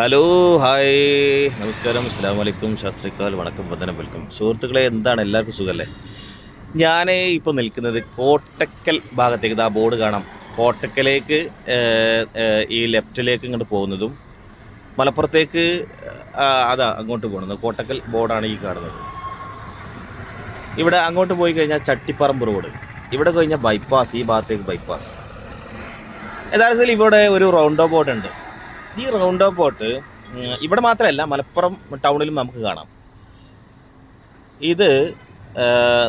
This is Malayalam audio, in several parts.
ഹലോ, ഹായ്, നമസ്കാരം, അസ്സലാമു അലൈക്കും, ശാസ്ത്രിക്കാൽ, വണക്കം, വന്ദനം, വെൽക്കം. സുഹൃത്തുക്കളെ, എന്താണ് എല്ലാവർക്കും സുഖമല്ലേ? ഞാൻ ഇപ്പോൾ നിൽക്കുന്നത് കോട്ടക്കൽ ഭാഗത്തേക്ക്. ഇതാ ബോർഡ് കാണാം. കോട്ടക്കലേക്ക് ഈ ലെഫ്റ്റിലേക്ക് ഇങ്ങോട്ട് പോകുന്നതും മലപ്പുറത്തേക്ക് അതാ അങ്ങോട്ട് പോകുന്നത്. കോട്ടക്കൽ ബോർഡാണ് ഈ കാണുന്നത്. ഇവിടെ അങ്ങോട്ട് പോയി കഴിഞ്ഞാൽ ചട്ടിപ്പറമ്പ് റോഡ്, ഇവിടെ കഴിഞ്ഞാൽ ബൈപ്പാസ്, ഈ ഭാഗത്തേക്ക് ബൈപ്പാസ്. യഥാർത്ഥത്തിൽ ഇവിടെ ഒരു റൗണ്ട് ബോട്ട് ഉണ്ട്. ഈ റൗണ്ട് ബോട്ട് ഇവിടെ മാത്രമല്ല, മലപ്പുറം ടൗണിലും നമുക്ക് കാണാം. ഇത്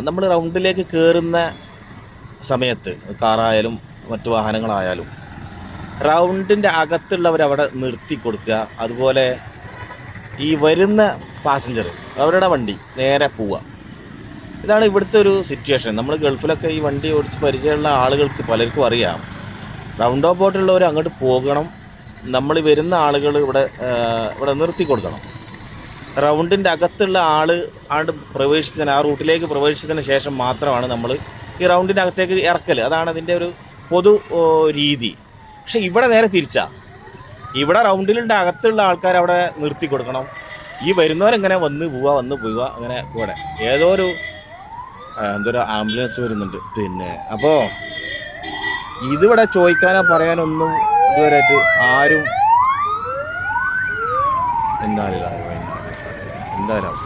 നമ്മൾ റൗണ്ടിലേക്ക് കയറുന്ന സമയത്ത് കാറായാലും മറ്റു വാഹനങ്ങളായാലും റൗണ്ടിൻ്റെ അകത്തുള്ളവരവിടെ നിർത്തി കൊടുക്കുക. അതുപോലെ ഈ വരുന്ന പാസഞ്ചർ അവരുടെ വണ്ടി നേരെ പോവുക. ഇതാണ് ഇവിടുത്തെ ഒരു സിറ്റുവേഷൻ. നമ്മൾ ഗൾഫിലൊക്കെ ഈ വണ്ടി ഓടിച്ച് പരിചയമുള്ള ആളുകൾക്ക് പലർക്കും അറിയാം. റൗണ്ട് ബോട്ടുള്ളവർ അങ്ങോട്ട് പോകണം, നമ്മൾ വരുന്ന ആളുകൾ ഇവിടെ നിർത്തി കൊടുക്കണം. റൗണ്ടിൻ്റെ അകത്തുള്ള ആണ്ട് പ്രവേശിച്ചതിന്, ആ റൂട്ടിലേക്ക് പ്രവേശിച്ചതിന് ശേഷം മാത്രമാണ് നമ്മൾ ഈ റൗണ്ടിൻ്റെ അകത്തേക്ക് ഇറക്കൽ. അതാണ് അതിൻ്റെ ഒരു പൊതു രീതി. പക്ഷെ ഇവിടെ നേരെ തിരിച്ചാ. ഇവിടെ റൗണ്ടിൻ്റെ അകത്തുള്ള ആൾക്കാർ അവിടെ നിർത്തി കൊടുക്കണം. ഈ വരുന്നവരെങ്ങനെ വന്ന് പോവുക അങ്ങനെ ഇവിടെ എന്തൊരു ആംബുലൻസ് വരുന്നുണ്ട്. അപ്പോൾ ഇതിവിടെ ചോദിക്കാനോ പറയാനൊന്നും ഇതുവരെയായിട്ട് ആരും എന്തായാലും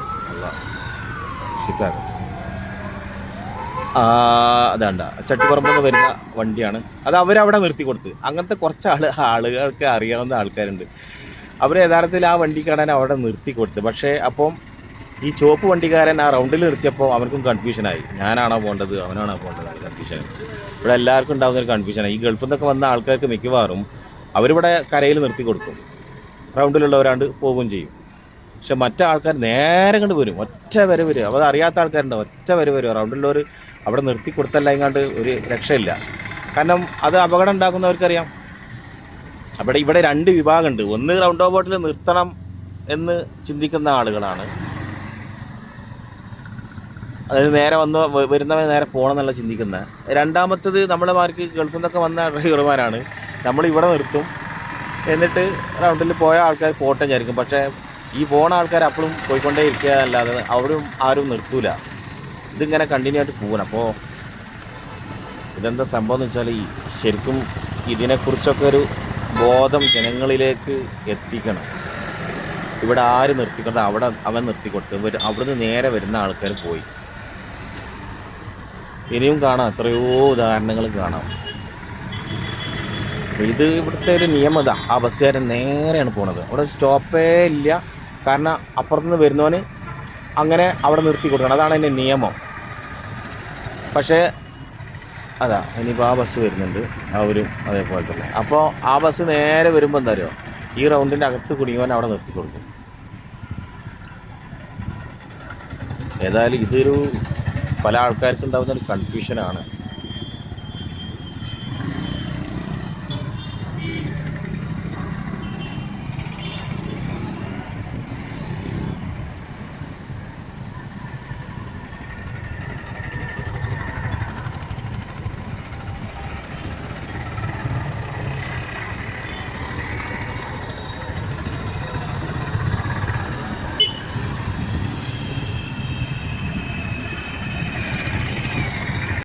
അതാണ്ട ചട്ടിപ്പറമ്പെന്ന് വരുന്ന വണ്ടിയാണ്. അത് അവരവിടെ നിർത്തി കൊടുത്ത്. അങ്ങനത്തെ കുറച്ച് ആളുകൾക്ക് അറിയാവുന്ന ആൾക്കാരുണ്ട്. അവർ യഥാർത്ഥത്തിൽ ആ വണ്ടിക്കാരൻ അവിടെ നിർത്തി കൊടുത്ത്. പക്ഷേ അപ്പം ഈ ചുവപ്പ് വണ്ടിക്കാരൻ ആ റൗണ്ടിൽ നിർത്തിയപ്പോൾ അവർക്കും കൺഫ്യൂഷനായി. ഞാനാണോ പോകേണ്ടത്, അവനാണോ പോകേണ്ടത്? കൺഫ്യൂഷൻ ഇവിടെ എല്ലാവർക്കും ഉണ്ടാകുന്നൊരു കൺഫ്യൂഷനായി. ഈ ഗൾഫിൽ നിന്നൊക്കെ വന്ന ആൾക്കാർക്ക് മിക്കവാറും അവരിവിടെ കരയിൽ നിർത്തി കൊടുക്കും, റൗണ്ടിലുള്ളവരാണ്ട് പോവുകയും ചെയ്യും. പക്ഷെ മറ്റേ ആൾക്കാർ നേരെ കണ്ട് വരും, ഒറ്റ വരെ വരും. അപ്പോൾ അറിയാത്ത ആൾക്കാരുണ്ട്, ഒറ്റ വരെ വരും. റൗണ്ടിലുള്ളവർ അവിടെ നിർത്തി കൊടുത്തല്ല ഇങ്ങാണ്ട് ഒരു രക്ഷയില്ല. കാരണം അത് അപകടം ഉണ്ടാക്കുന്നവർക്കറിയാം. ഇവിടെ രണ്ട് വിഭാഗമുണ്ട്. ഒന്ന് റൗണ്ട് ബോട്ടിൽ നിർത്തണം എന്ന് ചിന്തിക്കുന്ന ആളുകളാണ്, അതായത് നേരെ വരുന്നവർ നേരെ പോകണം എന്നുള്ള ചിന്തിക്കുന്നത്. രണ്ടാമത്തത് നമ്മളമാർക്ക് ഗൾഫിൽ നിന്നൊക്കെ വന്ന ഡ്രൈവർമാരാണ്. നമ്മളിവിടെ നിർത്തും, എന്നിട്ട് റൗണ്ടിൽ പോയ ആൾക്കാർ പോട്ടെ വിചാരിക്കും. പക്ഷേ ഈ പോണ ആൾക്കാർ അപ്പോഴും പോയിക്കൊണ്ടേ ഇരിക്കുക അല്ലാതെ അവരും ആരും നിർത്തൂല. ഇതിങ്ങനെ കണ്ടിന്യൂ ആയിട്ട് പോകണം. അപ്പോൾ ഇതെന്താ സംഭവം എന്ന് വെച്ചാൽ, ശരിക്കും ഇതിനെക്കുറിച്ചൊക്കെ ഒരു ബോധം ജനങ്ങളിലേക്ക് എത്തിക്കണം. ഇവിടെ ആര് നിർത്തിക്കൊണ്ട് അവിടെ അവൻ നിർത്തിക്കൊടുത്ത് അവിടുന്ന് നേരെ വരുന്ന ആൾക്കാർ പോയി. ഇനിയും കാണാം, എത്രയോ ഉദാഹരണങ്ങൾ കാണാം. ഇത് ഇവിടുത്തെ ഒരു നിയമത. ആ ബസ്സുകാരൻ നേരെയാണ് പോണത്, അവിടെ സ്റ്റോപ്പേ ഇല്ല. കാരണം അപ്പുറത്തുനിന്ന് വരുന്നവന് അങ്ങനെ അവിടെ നിർത്തി കൊടുക്കണം, അതാണ് അതിൻ്റെ നിയമം. പക്ഷേ അതാ ഇനിയിപ്പോൾ ആ ബസ് വരുന്നുണ്ട്, അവരും അതേപോലെ തന്നെ. അപ്പോൾ ആ ബസ് നേരെ വരുമ്പോൾ എന്താ അറിയോ, ഈ റൗണ്ടിൻ്റെ അകത്ത് കുടുങ്ങിയവൻ അവിടെ നിർത്തി കൊടുക്കും. ഏതായാലും ഇതൊരു പല ആൾക്കാർക്കും ഉണ്ടാകുന്നൊരു കൺഫ്യൂഷനാണ്.